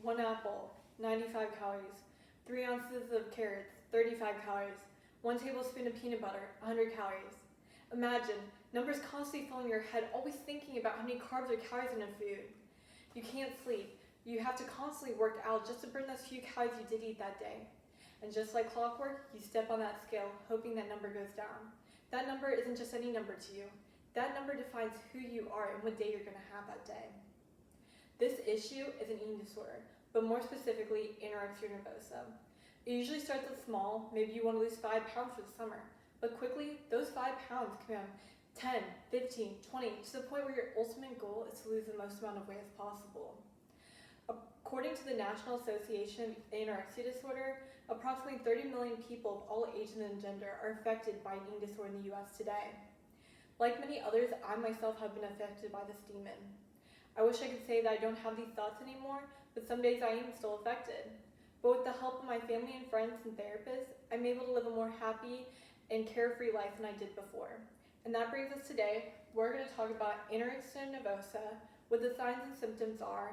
1 apple, 95 calories, 3 ounces of carrots, 35 calories, 1 tablespoon of peanut butter, 100 calories. Imagine numbers constantly filling your head, always thinking about how many carbs or calories in a food. You can't sleep. You have to constantly work out just to burn those few calories you did eat that day. And just like clockwork, you step on that scale, hoping that number goes down. That number isn't just any number to you. That number defines who you are and what day you're going to have that day. This issue is an eating disorder, but more specifically, anorexia nervosa. It usually starts as small. Maybe you want to lose 5 pounds for the summer, but quickly, those 5 pounds can become 10, 15, 20, to the point where your ultimate goal is to lose the most amount of weight as possible. According to the National Association of Anorexia Disorder, approximately 30 million people of all ages and gender are affected by an eating disorder in the US today. Like many others, I myself have been affected by this demon. I wish I could say that I don't have these thoughts anymore, but some days I am still affected. But with the help of my family and friends and therapists, I'm able to live a more happy and carefree life than I did before. And that brings us today. We're going to talk about anorexia nervosa, what the signs and symptoms are,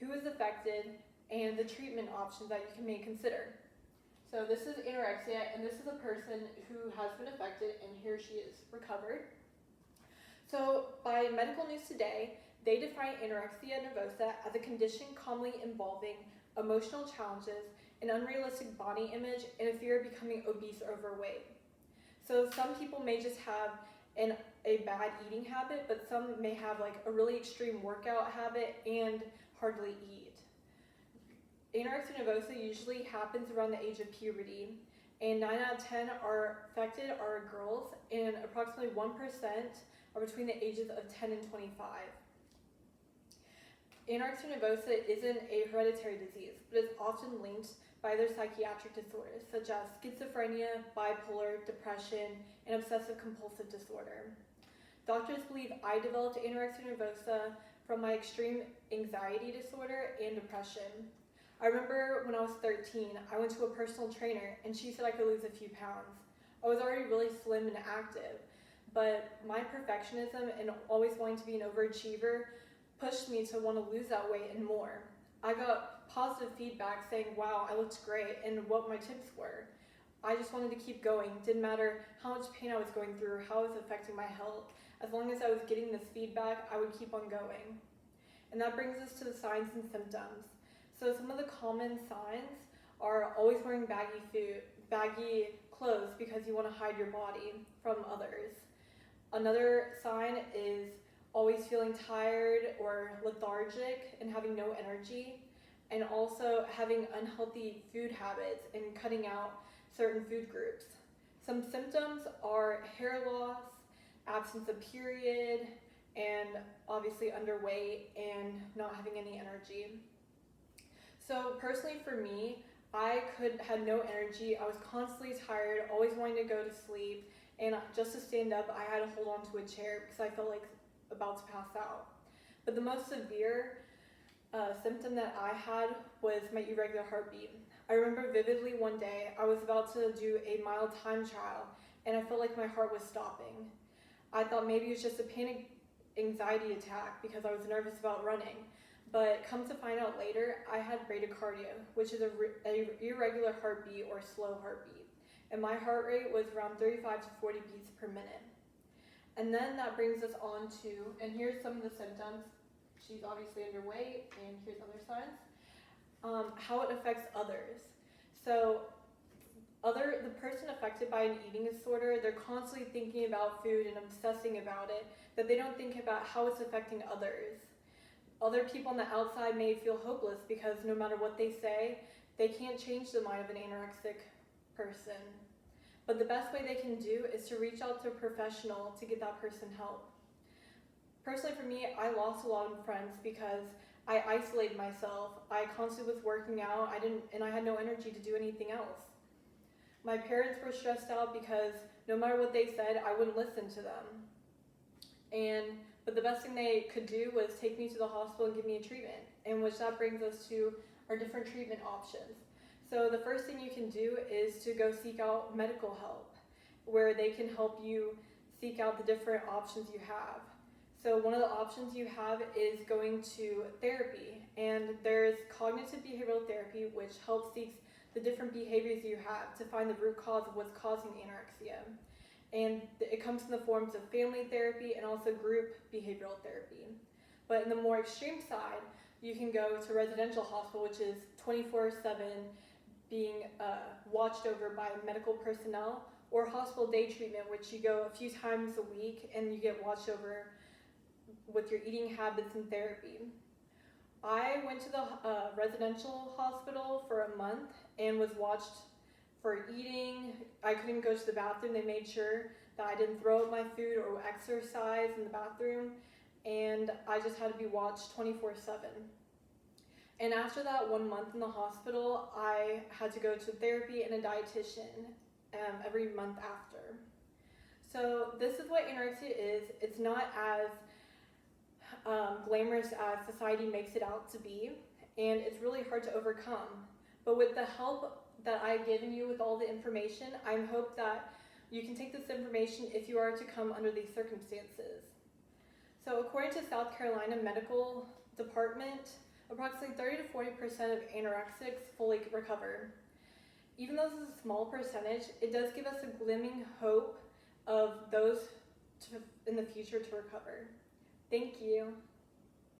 who is affected, and the treatment options that you may consider. So this is anorexia, and this is a person who has been affected, and here she is recovered. So by Medical News Today, they define anorexia nervosa as a condition commonly involving emotional challenges, an unrealistic body image, and a fear of becoming obese or overweight. So some people may just have a bad eating habit, but some may have like a really extreme workout habit and hardly eat. Anorexia nervosa usually happens around the age of puberty, and 9 out of 10 are affected are girls, and approximately 1% are between the ages of 10 and 25. Anorexia nervosa isn't a hereditary disease, but is often linked by other psychiatric disorders such as schizophrenia, bipolar, depression, and obsessive compulsive disorder. Doctors believe I developed anorexia nervosa from my extreme anxiety disorder and depression. I remember when I was 13, I went to a personal trainer and she said I could lose a few pounds. I was already really slim and active, but my perfectionism and always wanting to be an overachiever pushed me to want to lose that weight and more. I got positive feedback saying, wow, I looked great, and what my tips were. I just wanted to keep going. Didn't matter how much pain I was going through, how it was affecting my health. As long as I was getting this feedback, I would keep on going. And that brings us to the signs and symptoms. So some of the common signs are always wearing baggy clothes because you want to hide your body from others. Another sign is always feeling tired or lethargic and having no energy, and also having unhealthy food habits and cutting out certain food groups. Some symptoms are hair loss, absence of period, and obviously underweight and not having any energy. So personally for me, I had no energy. I was constantly tired, always wanting to go to sleep, and just to stand up, I had to hold on to a chair because I felt like about to pass out. But the most severe symptom that I had was my irregular heartbeat. I remember vividly one day I was about to do a mild time trial and I felt like my heart was stopping. I thought maybe it was just a panic anxiety attack because I was nervous about running. But come to find out later, I had bradycardia, which is a irregular heartbeat or slow heartbeat. And my heart rate was around 35 to 40 beats per minute. And then that brings us on to, and here's some of the symptoms. She's obviously underweight, and here's other signs. How it affects others. So the person affected by an eating disorder, they're constantly thinking about food and obsessing about it, that they don't think about how it's affecting others. Other people on the outside may feel hopeless because no matter what they say, they can't change the mind of an anorexic person. But the best way they can do is to reach out to a professional to get that person help. Personally for me, I lost a lot of friends because I isolated myself. I constantly was working out, and I had no energy to do anything else. My parents were stressed out because no matter what they said, I wouldn't listen to them. But the best thing they could do was take me to the hospital and give me a treatment, and which that brings us to our different treatment options. So the first thing you can do is to go seek out medical help, where they can help you seek out the different options you have. So one of the options you have is going to therapy, And there's cognitive behavioral therapy, which helps seek the different behaviors you have to find the root cause of what's causing anorexia. And it comes in the forms of family therapy and also group behavioral therapy. But in the more extreme side, you can go to residential hospital, which is 24/7 being watched over by medical personnel, or hospital day treatment, which you go a few times a week and you get watched over with your eating habits and therapy. I went to the residential hospital for a month and was watched for eating. I couldn't go to the bathroom. They made sure that I didn't throw up my food or exercise in the bathroom, and I just had to be watched 24/7. And after that 1 month in the hospital, I had to go to therapy and a dietitian every month after. So this is what anorexia is. It's not as glamorous as society makes it out to be, and it's really hard to overcome. But with the help that I've given you with all the information, I hope that you can take this information if you are to come under these circumstances. So according to South Carolina Medical Department, approximately 30 to 40% of anorexics fully recover. Even though this is a small percentage, it does give us a glimmering hope of those in the future to recover. Thank you.